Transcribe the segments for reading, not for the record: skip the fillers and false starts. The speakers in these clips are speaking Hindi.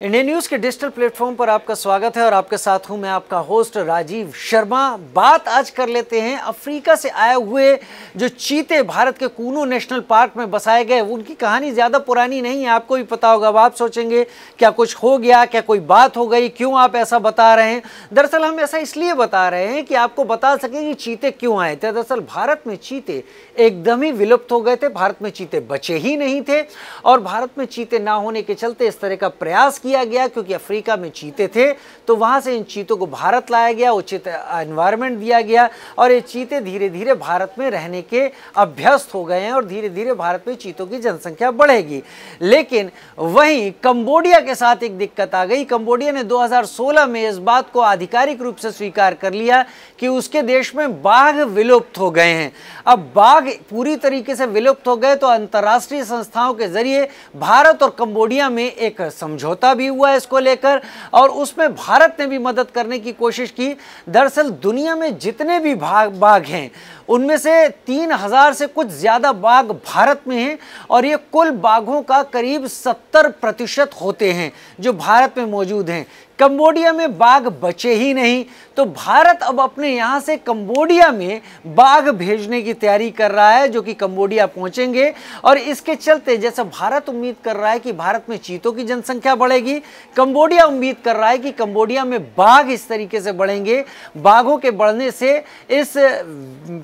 इंडिया न्यूज़ के डिजिटल प्लेटफॉर्म पर आपका स्वागत है और आपके साथ हूं मैं आपका होस्ट राजीव शर्मा। बात आज कर लेते हैं अफ्रीका से आए हुए जो चीते भारत के कूनो नेशनल पार्क में बसाए गए। उनकी कहानी ज़्यादा पुरानी नहीं है, आपको भी पता होगा। अब आप सोचेंगे क्या कुछ हो गया, क्या कोई बात हो गई, क्यों आप ऐसा बता रहे हैं। दरअसल हम ऐसा इसलिए बता रहे हैं कि आपको बता सकें कि चीते क्यों आए थे। दरअसल भारत में चीते एकदम ही विलुप्त हो गए थे, भारत में चीते बचे ही नहीं थे और भारत में चीते ना होने के चलते इस तरह का प्रयास किया गया, क्योंकि अफ्रीका में चीते थे तो वहां से इन चीतों को भारत लाया गया, उचित एनवायरनमेंट दिया गया और ये चीते धीरे धीरे भारत में रहने के अभ्यस्त हो गए हैं और धीरे धीरे भारत में चीतों की जनसंख्या बढ़ेगी। लेकिन वहीं कंबोडिया के साथ एक दिक्कत आ गई। कंबोडिया ने 2016 में इस बात को आधिकारिक रूप से स्वीकार कर लिया कि उसके देश में बाघ विलुप्त हो गए हैं। अब बाघ पूरी तरीके से विलुप्त हो गए तो अंतर्राष्ट्रीय संस्थाओं के जरिए भारत और कंबोडिया में एक समझौता भी हुआ इसको लेकर और उसमें भारत ने भी मदद करने की कोशिश की। दरअसल दुनिया में जितने भी बाघ हैं उनमें से 3000 से कुछ ज्यादा बाघ भारत में हैं और ये कुल बाघों का करीब 70% होते हैं जो भारत में मौजूद हैं। कंबोडिया में बाघ बचे ही नहीं तो भारत अब अपने यहाँ से कंबोडिया में बाघ भेजने की तैयारी कर रहा है, जो कि कंबोडिया पहुंचेंगे। और इसके चलते जैसा भारत उम्मीद कर रहा है कि भारत में चीतों की जनसंख्या बढ़ेगी, कंबोडिया उम्मीद कर रहा है कि कंबोडिया में बाघ इस तरीके से बढ़ेंगे। बाघों के बढ़ने से इस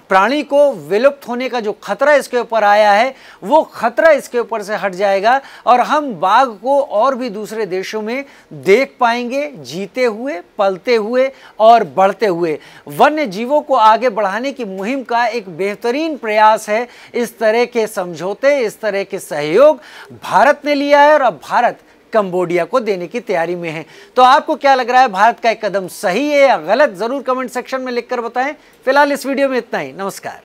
प्राणी को विलुप्त होने का जो खतरा इसके ऊपर आया है वो खतरा इसके ऊपर से हट जाएगा और हम बाघ को और भी दूसरे देशों में देख पाएंगे, जीते हुए, पलते हुए और बढ़ते हुए। वन्य जीवों को आगे बढ़ाने की मुहिम का एक बेहतरीन प्रयास है इस तरह के समझौते, इस तरह के सहयोग भारत ने लिया है और अब भारत कंबोडिया को देने की तैयारी में है। तो आपको क्या लग रहा है, भारत का एक कदम सही है या गलत? जरूर कमेंट सेक्शन में लिखकर बताएं। फिलहाल इस वीडियो में इतना ही। नमस्कार।